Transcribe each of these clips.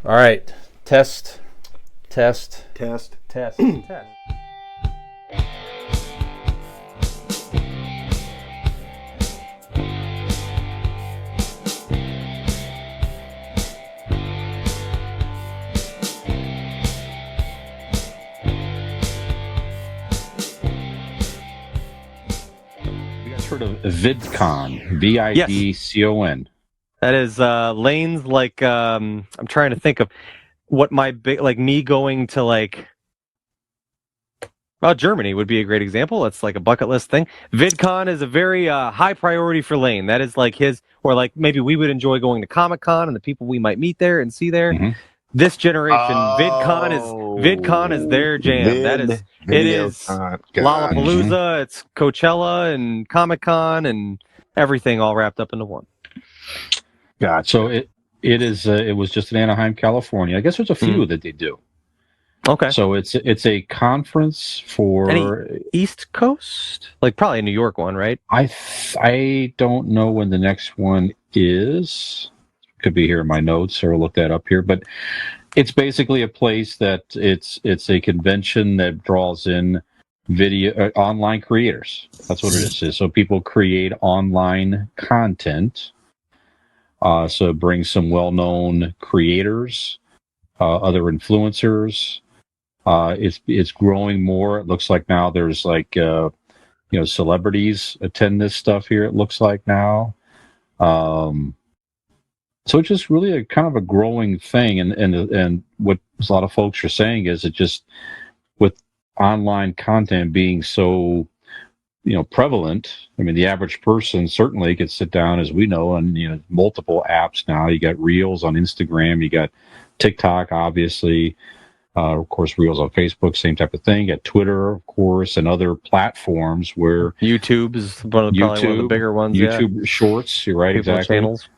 All right. Test. Test. Test. Heard of VidCon, VidCon. That is lanes like I'm trying to think of what my big like me going to like Germany would be a great example. That's like a bucket list thing. VidCon is a very high priority for Lane. That is like his, or like maybe we would enjoy going to Comic-Con and the people we might meet there and see there. Mm-hmm. This generation, VidCon is their jam. It is Lollapalooza, it's Coachella and Comic-Con and everything all wrapped up into one. Gotcha. So it was just in Anaheim, California. I guess there's a few that they do. Okay. So it's a conference for any East Coast, like probably a New York one, right? I don't know when the next one is. Could be here in my notes, or look that up here. But it's basically a place that it's a convention that draws in video online creators. That's what it is. So people create online content. So it brings some well-known creators, other influencers. It's growing more. It looks like now there's like celebrities attend this stuff here. It looks like now. So it's just really a kind of a growing thing, and what a lot of folks are saying is it just with online content being so prevalent. I mean, the average person certainly could sit down, as we know, on multiple apps now. You got Reels on Instagram, you got TikTok, obviously, of course, Reels on Facebook, same type of thing. You got Twitter, of course, and other platforms where YouTube is probably one of the bigger ones. YouTube Shorts, you're right, People exactly. Channels.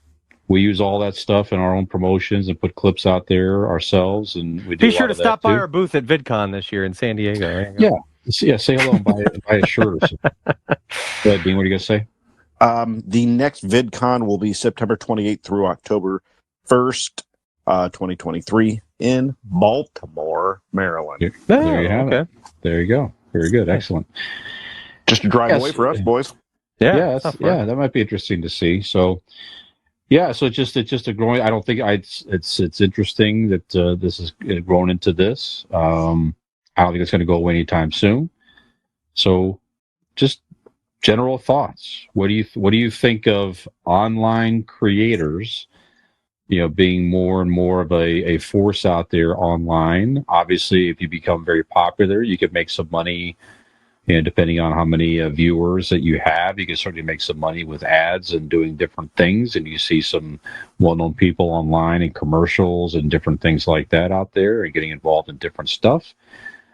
We use all that stuff in our own promotions and put clips out there ourselves, and we do. Be sure to stop by our booth at VidCon this year in San Diego. Yeah, say hello and buy a shirt or something. Go ahead, Dean. What are you gonna say? The next VidCon will be September 28th through October 1st, 2023, in Baltimore, Maryland. There you have it. There you go. Very good. Excellent. Just a drive away for us, boys. That might be interesting to see. So. Yeah, so it's just a growing. I don't think it's interesting that this is grown into this. I don't think it's going to go away anytime soon. So, just general thoughts. What do you think of online creators? Being more and more of a force out there online. Obviously, if you become very popular, you could make some money. Depending on how many viewers that you have, you can certainly make some money with ads and doing different things. And you see some well-known people online and commercials and different things like that out there and getting involved in different stuff.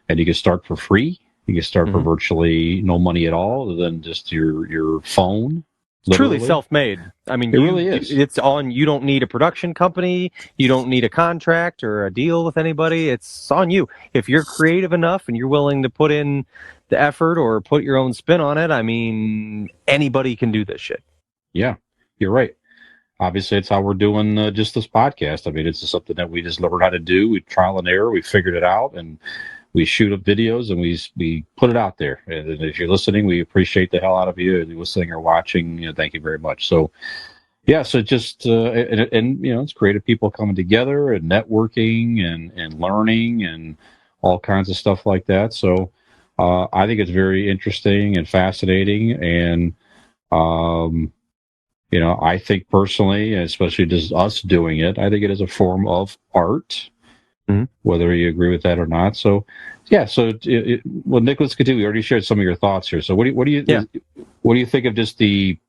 And you can start for free. You can start for virtually no money at all, other than just your phone. Literally. Truly self-made. I mean, it really is. It's on. You don't need a production company. You don't need a contract or a deal with anybody. It's on you. If you're creative enough and you're willing to put in the effort or put your own spin on it, I mean, anybody can do this shit. Yeah, you're right. Obviously, it's how we're doing just this podcast. I mean, it's just something that we just learned how to do. We trial and error. We figured it out, and we shoot up videos and we put it out there. And if you're listening, we appreciate the hell out of you listening or watching. Thank you very much. So, yeah, so just and it's creative people coming together and networking and learning and all kinds of stuff like that. So. I think it's very interesting and fascinating, and I think personally, especially just us doing it, I think it is a form of art, whether you agree with that or not. So, yeah. So, well, Nicholas, continue. We already shared some of your thoughts here. So, what do you think of just the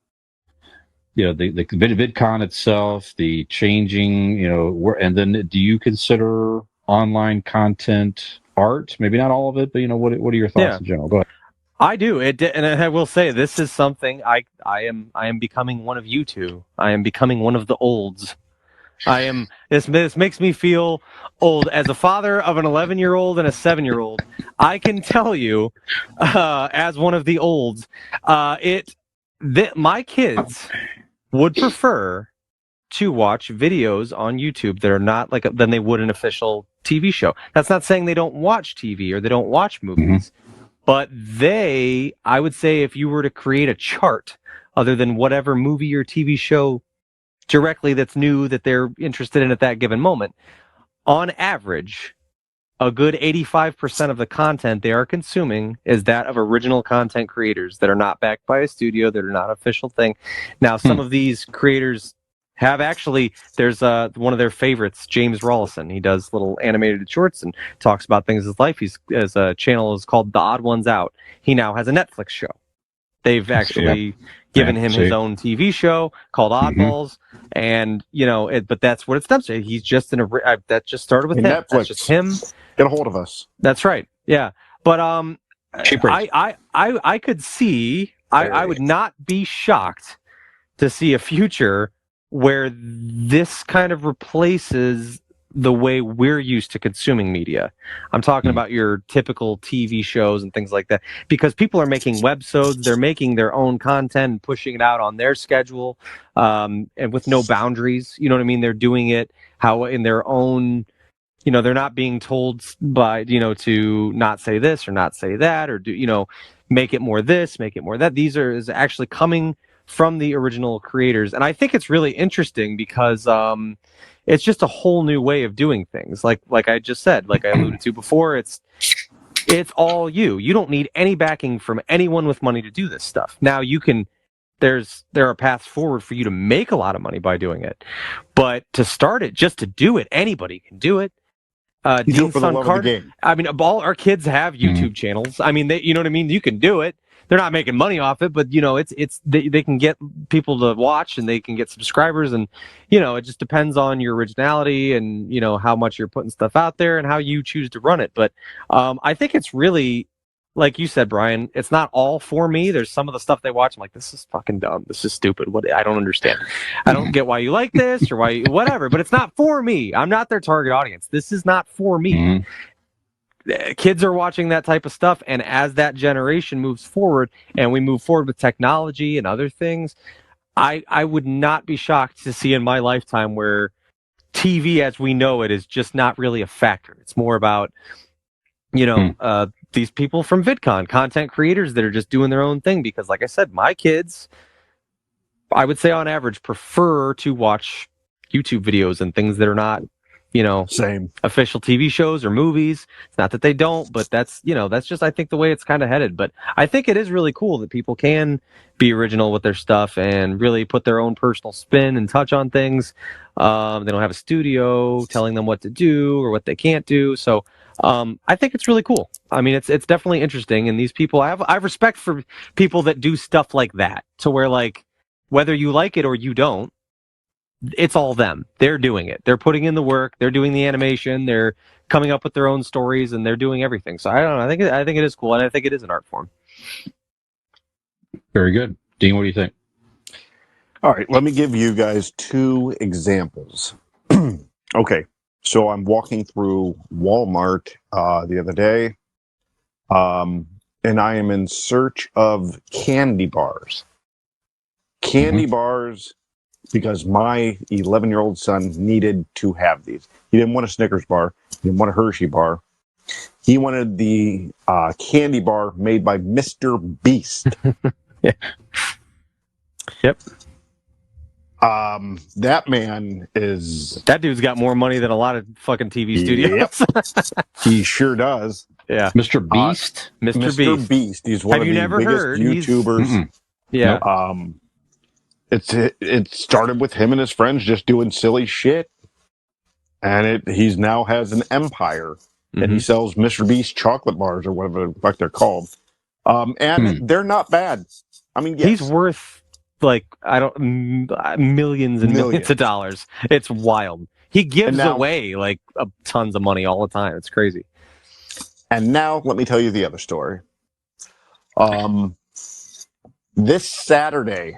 VidCon itself, the changing, and then do you consider online content art? Maybe not all of it, but what are your thoughts in general? Go ahead. I do. And I will say this is something I am becoming one of you two. I am becoming one of the olds. This makes me feel old. As a father of an 11-year-old and a 7-year-old, I can tell you, as one of the olds, my kids would prefer to watch videos on YouTube that are not like than they would an official TV show. That's not saying they don't watch TV or they don't watch movies, but I would say, if you were to create a chart other than whatever movie or TV show directly that's new that they're interested in at that given moment, on average, a good 85% of the content they are consuming is that of original content creators that are not backed by a studio, that are not an official thing. Now, some of these creators have actually, there's one of their favorites, James Rawlison. He does little animated shorts and talks about things in his life. His channel is called The Odd Ones Out. He now has a Netflix show. They've actually given him his own TV show called Oddballs, and but that's what it's done. So he's just that just started with him. Netflix. That's just him. Get a hold of us. That's right. Yeah, but I could see. I would not be shocked to see a future where this kind of replaces the way we're used to consuming media. I'm talking about your typical TV shows and things like that, because people are making webisodes, they're making their own content and pushing it out on their schedule, and with no boundaries. You know what I mean? They're doing it how in their own. They're not being told by to not say this or not say that, or do make it more this, make it more that. These is actually coming from the original creators, and I think it's really interesting because it's just a whole new way of doing things. Like I just said, like I alluded to before, it's all you. You don't need any backing from anyone with money to do this stuff. Now you can. There are paths forward for you to make a lot of money by doing it, but to start it, just to do it, anybody can do it. You do it for the love of the game. I mean, all our kids have YouTube channels. I mean, you know what I mean? You can do it. They're not making money off it, but they can get people to watch and they can get subscribers, and it just depends on your originality and how much you're putting stuff out there and how you choose to run it. But I think it's really, like you said, Brian, it's not all for me. There's some of the stuff they watch, I'm like, this is fucking dumb. This is stupid. I don't understand. I don't get why you like this or whatever, but it's not for me. I'm not their target audience. This is not for me. Kids are watching that type of stuff, and as that generation moves forward and we move forward with technology and other things, I would not be shocked to see in my lifetime where TV as we know it is just not really a factor. It's more about these people from VidCon, content creators that are just doing their own thing, because like I said, my kids, I would say on average, prefer to watch YouTube videos and things that are not same official TV shows or movies. It's not that they don't, but that's just, I think, the way it's kind of headed. But I think it is really cool that people can be original with their stuff and really put their own personal spin and touch on things. They don't have a studio telling them what to do or what they can't do. So I think it's really cool. I mean, it's definitely interesting. And these people, I have respect for people that do stuff like that, to where, like, whether you like it or you don't, it's all them. They're doing it. They're putting in the work. They're doing the animation. They're coming up with their own stories, and they're doing everything. So I don't know. I think it is cool, and I think it is an art form. Very good. Dean, what do you think? All right, let me give you guys two examples. Okay, so I'm walking through Walmart the other day, and I am in search of candy bars. Candy bars, because my 11-year-old son needed to have these. He didn't want a Snickers bar. He didn't want a Hershey bar. He wanted the candy bar made by Mr. Beast. Yeah. Yep. That man is... That dude's got more money than a lot of fucking TV studios. Yep. He sure does. Yeah. Mr. Beast? Mr. Beast. He's one of the biggest YouTubers. Yeah. It started with him and his friends just doing silly shit, and he's now has an empire, and he sells Mr. Beast chocolate bars or whatever the fuck they're called, and they're not bad. I mean, yes. He's worth like millions and millions of dollars. It's wild. He gives away like tons of money all the time. It's crazy. And now let me tell you the other story. This Saturday,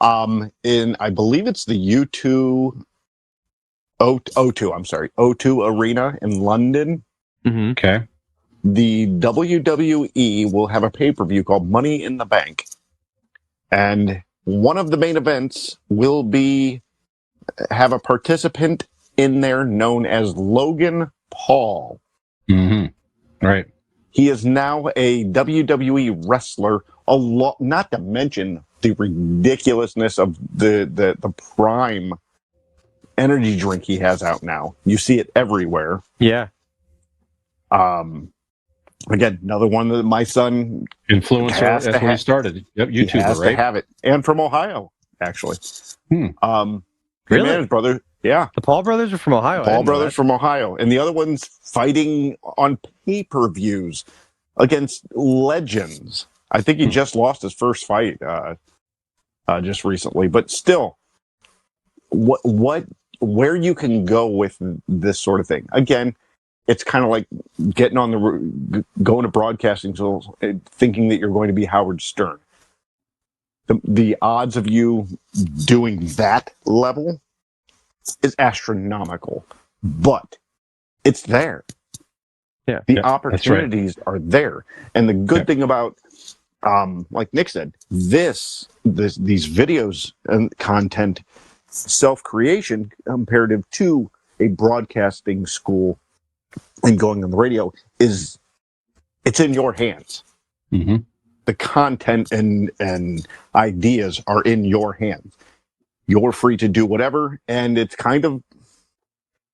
in, I believe it's the O2 Arena in London. Okay. The WWE will have a pay-per-view called Money in the Bank. And one of the main events will be have a participant in there known as Logan Paul. Mm-hmm. Right. He is now a WWE wrestler. Not to mention the ridiculousness of the Prime energy drink he has out now. You see it everywhere. Yeah. Again, another one that my son influencer. That's where he started. Yep, YouTuber, he has right? to have it, and from Ohio, actually. Him and his brother. Yeah, the Paul brothers are from Ohio. Paul brothers from Ohio, and the other one's fighting on pay-per-views against legends. I think he just lost his first fight just recently, but still, where you can go with this sort of thing. Again, it's kind of like getting on going to broadcasting schools, thinking that you're going to be Howard Stern. The odds of you doing that level is astronomical, but it's there. Yeah, the opportunities are there, and the good thing about, like Nick said, these videos and content, self-creation comparative to a broadcasting school and going on the radio is it's in your hands. Mm-hmm. The content and ideas are in your hands. You're free to do whatever, and it's kind of,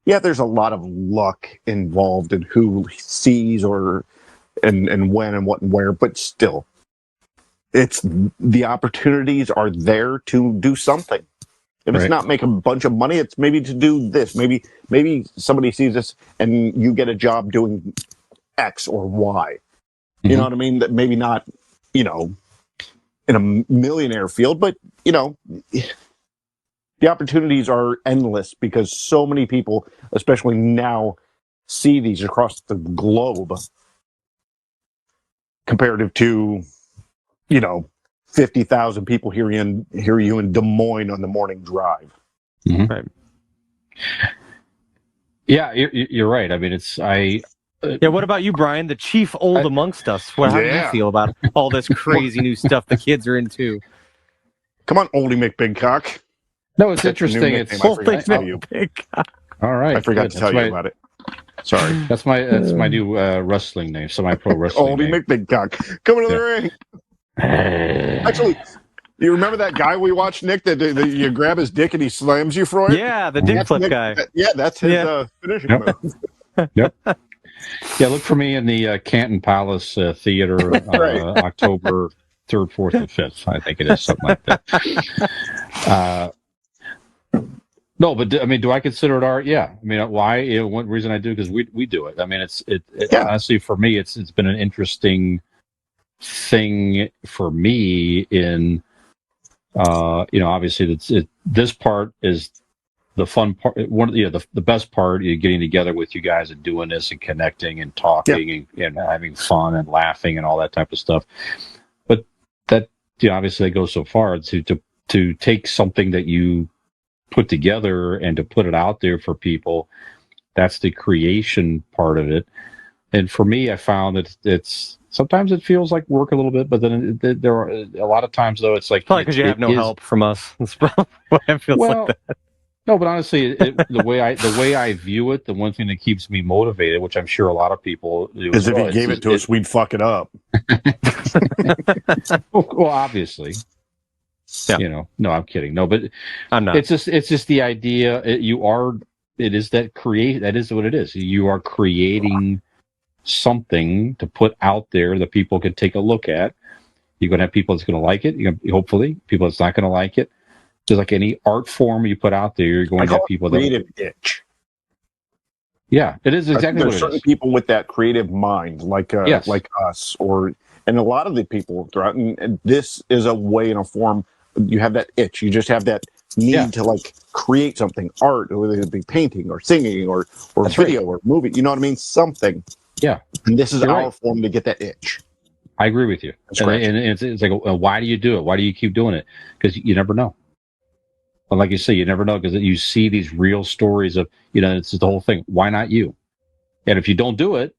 there's a lot of luck involved in who sees and when and what and where, but still, it's the opportunities are there to do something. If it's not make a bunch of money, it's maybe to do this. Maybe somebody sees this and you get a job doing X or Y. Mm-hmm. You know what I mean? That maybe not, in a millionaire field, but the opportunities are endless because so many people, especially now, see these across the globe comparative to, 50,000 people hear you in Des Moines on the morning drive. Mm-hmm. Right. Yeah, you're right. I mean, what about you, Brian, the chief old amongst us? How do you feel about all this crazy new stuff the kids are into? Come on, Oldie McBigcock. No, it's interesting. It's Oldie McBigcock. All right, I forgot to tell you about it. Sorry. That's my new wrestling name, semi-pro wrestling Oldie McBigcock. Coming to the ring. Actually, you remember that guy we watched, Nick, that you grab his dick and he slams you for it? Yeah, the dick flip guy. That's his finishing move. Yep. Yeah, look for me in the Canton Palace Theater October 3rd, 4th, and 5th. I think it is something like that. No, but I mean, do I consider it art? Yeah. I mean, why? One reason I do, because we do it. I mean, honestly, for me, it's been an interesting thing for me in, obviously this part is the fun part. The best part, getting together with you guys and doing this and connecting and talking and having fun and laughing and all that type of stuff. But that, obviously, that goes so far to take something that you put together and to put it out there for people. That's the creation part of it. And for me, I found that it's sometimes it feels like work a little bit, but then there are a lot of times though it's like probably because you have no help from us. That's probably why it feels like that. No, but honestly, the way I view it, the one thing that keeps me motivated, which I'm sure a lot of people do, is if you gave it to us, we'd fuck it up. Well, obviously. Yeah. No, I'm kidding. No, but I'm not. It's just the idea. That is what it is. You are creating something to put out there that people can take a look at. You're going to have people that's going to like it. Hopefully, people that's not going to like it. Just like any art form you put out there, you're going to have people creative itch. Yeah, it is exactly what it is. There's certain people with that creative mind, like us, and a lot of the people throughout. And this is a way and a form. You have that itch. You just have that need to create something, art, whether it be painting or singing or video or movie. You know what I mean? Something. Yeah. And this is our form to get that itch. I agree with you. And it's like, why do you do it? Why do you keep doing it? Because you never know. But like you say, you never know because you see these real stories of, it's the whole thing. Why not you? And if you don't do it,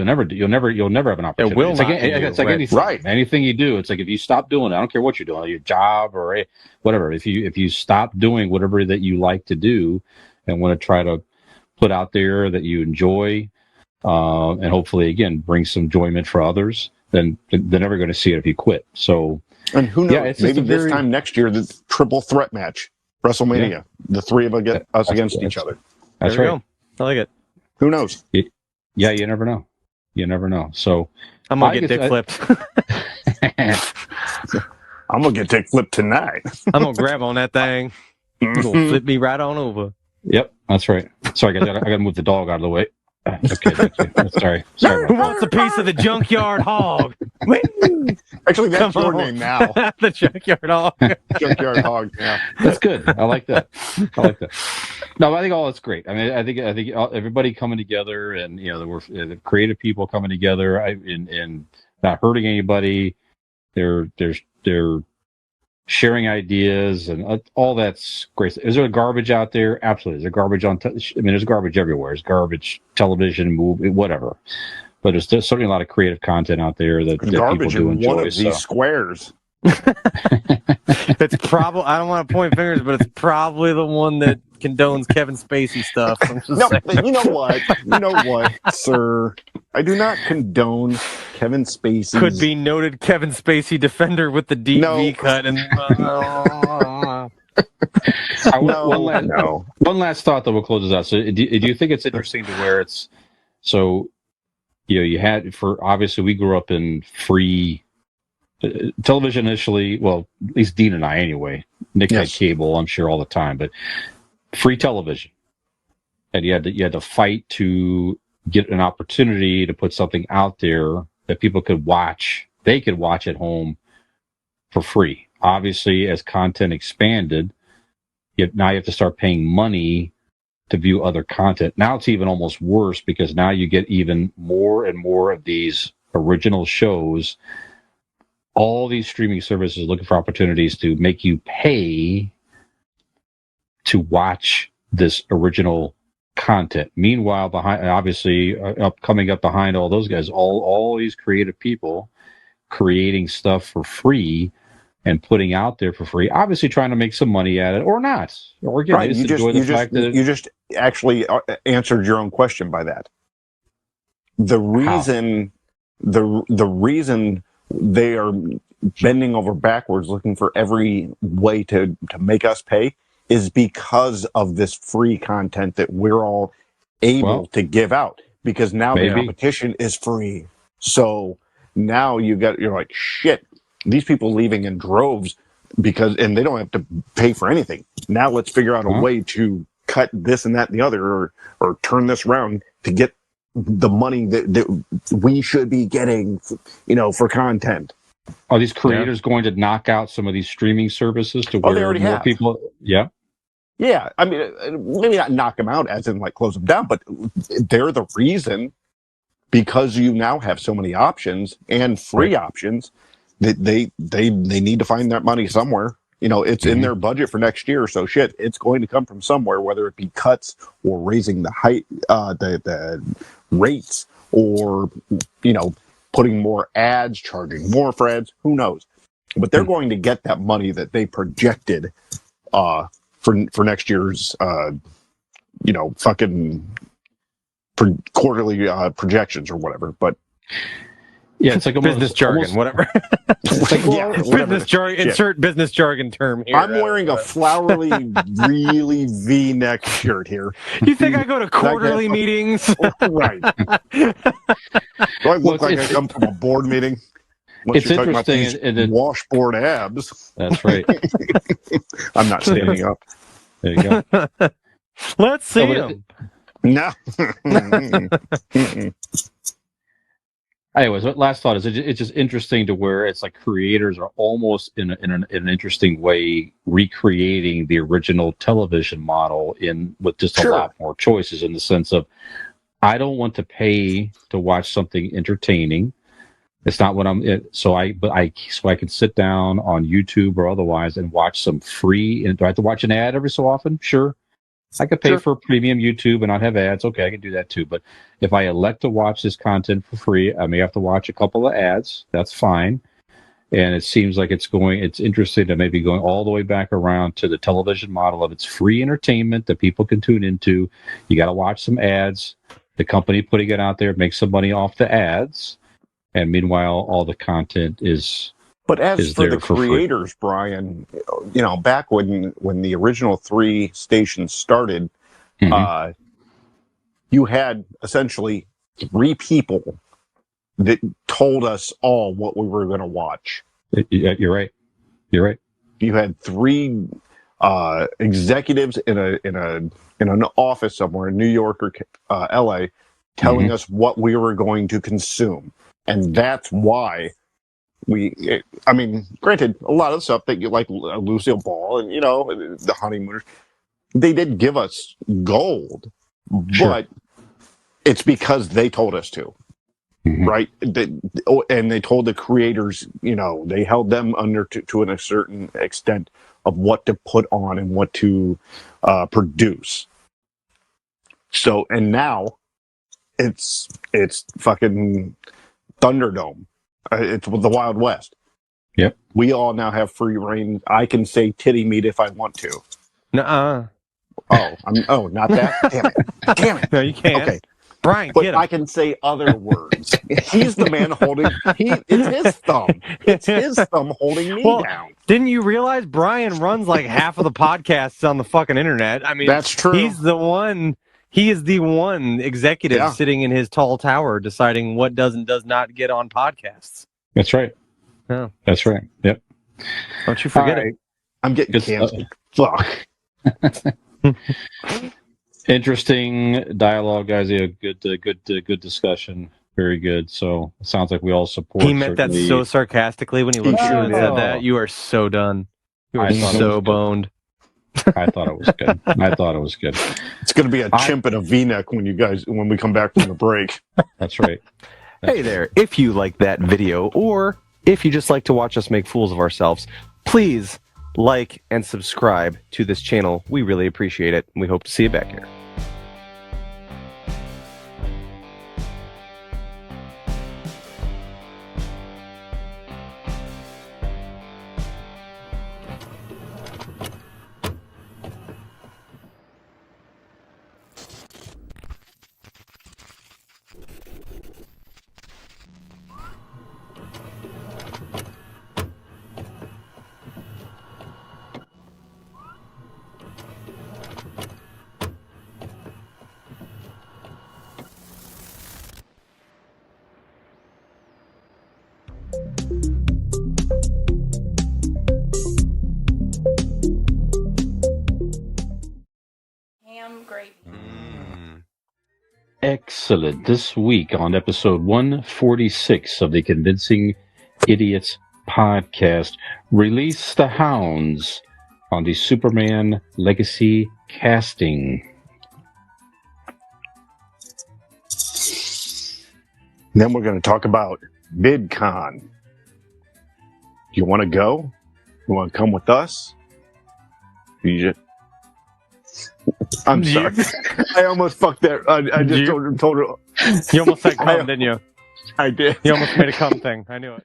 you'll never have an opportunity. will It's like, not be it's like you, anything. right. Anything you do, it's like if you stop doing it, I don't care what you're doing, your job or whatever. If you stop doing whatever that you like to do and want to try to put out there that you enjoy, and hopefully again bring some enjoyment for others, then they're never going to see it if you quit. So, And who knows? yeah, it's Maybe just this time next year, the triple threat match, WrestleMania, Yeah. the three of us against each other. That's there we right. go. I like it. Who knows? Yeah, you never know. You never know. So I'm gonna get dick flipped. I'm gonna get dick flipped tonight. I'm gonna grab on that thing. You're gonna flip me right on over. Yep, that's right. Sorry, guys, I gotta move the dog out of the way. Okay, thank you. Sorry. Who wants a piece of the junkyard hog? Actually, that's Come your on. name now. The junkyard hog. Junkyard hog. Yeah. That's good. I like that. No, I think all that's great. I mean, I think everybody coming together, and the creative people coming together, and not hurting anybody. They're sharing ideas, and all that's great. Is there garbage out there? Absolutely. Is there garbage there's garbage everywhere. There's garbage, television, movie, whatever. But there's certainly a lot of creative content out there that Garbage people do in enjoy. one of these squares. It's probably, I don't want to point fingers, but it's probably the one that condones Kevin Spacey stuff. I'm just No, saying. but you know what, sir? I do not condone Kevin Spacey. Could be noted Kevin Spacey defender with the deep V cut. And One last thought that we'll close this out. So, do you think it's interesting to where it's so? You had obviously we grew up in free television initially. Well, at least Dean and I, anyway. Nick had cable, I'm sure, all the time, but free television, and you had to fight to get an opportunity to put something out there that people could watch. They could watch at home for free. Obviously, as content expanded, now you have to start paying money to view other content. Now it's even almost worse because now you get even more and more of these original shows. All these streaming services looking for opportunities to make you pay to watch this original content. Meanwhile, coming up behind all those guys, all these creative people creating stuff for free and putting out there for free, obviously trying to make some money at it, or not. Or again, right. You just actually answered your own question by that. The reason they are bending over backwards looking for every way to make us pay is because of this free content that we're all able to give out, because now the competition is free. So now you're like, shit, these people leaving in droves and they don't have to pay for anything. Now let's figure out a way to cut this and that and the other, or turn this around to get the money that we should be getting, for content. Are these creators going to knock out some of these streaming services to where more people? Yeah. Yeah. I mean, maybe not knock them out as in like close them down, but they're the reason, because you now have so many options and free options, that they need to find that money somewhere. It's in their budget for next year, so shit, it's going to come from somewhere, whether it be cuts or raising the height, the rates, or putting more ads, charging more for ads. Who knows? But they're going to get that money that they projected for next year's fucking quarterly projections or whatever. But yeah, it's like business jargon, whatever. It's like, business jargon. Insert business jargon term here. I'm wearing a flowery, really V-neck shirt here. You think I go to quarterly meetings? Right. Do I look like I come from a board meeting? It's interesting. And washboard abs. That's right. I'm not standing up. There you go. Let's see him. No. Anyways, last thought is it's just interesting to where it's like creators are almost in an interesting way recreating the original television model with just a lot more choices, in the sense of, I don't want to pay to watch something entertaining. It's not what so I can sit down on YouTube or otherwise and watch some free. And do I have to watch an ad every so often? Sure. I could pay Sure. for premium YouTube and not have ads. Okay, I can do that too. But if I elect to watch this content for free, I may have to watch a couple of ads. That's fine. And it seems like it's interesting to maybe going all the way back around to the television model of it's free entertainment that people can tune into. You got to watch some ads. The company putting it out there makes some money off the ads. And meanwhile, all the content is But as for the there for free. creators, Brian, back when the original 3 stations started, Mhm. You had essentially 3 people that told us all what we were going to watch. You're right. You're right. You had 3 executives in an office somewhere in New York or L.A. telling us what we were going to consume, and that's why granted, a lot of the stuff that you like, Lucille Ball and the Honeymooners, they did give us gold, Sure. but it's because they told us to. Right, and they told the creators, they held them under to a certain extent of what to put on and what to produce. So, and now it's fucking Thunderdome. It's the Wild West. Yep. We all now have free reign. I can say titty meat if I want to. Nuh-uh. Oh, not that. Damn it. No, you can't. Okay. Brian, But get him. I can say other words. He's the man holding. It's his thumb. It's his thumb holding me down. Didn't you realize Brian runs like half of the podcasts on the fucking internet? I mean, that's true. He's the one. He is the one executive sitting in his tall tower deciding what does and does not get on podcasts. That's right. Yeah, that's right. Yep. Don't you forget it. I'm getting canceled. Fuck. Interesting dialogue, guys. Yeah, good discussion. Very good. So it sounds like we all support. He meant that so sarcastically when he looked at you and said that. You are so done. You are so boned. I thought it was good. It's going to be a chimp in a V-neck when we come back from the break. That's right. Hey there. If you like that video, or if you just like to watch us make fools of ourselves, please like and subscribe to this channel. We really appreciate it. We hope to see you back here. Excellent. This week on episode 146 of the Convincing Idiots podcast, Release the Hounds on the Superman Legacy casting. Then we're going to talk about VidCon. You want to go? You want to come with us? I'm sorry. I almost fucked that. I just told her. You almost said come, didn't you? I did. You almost made a come thing. I knew it.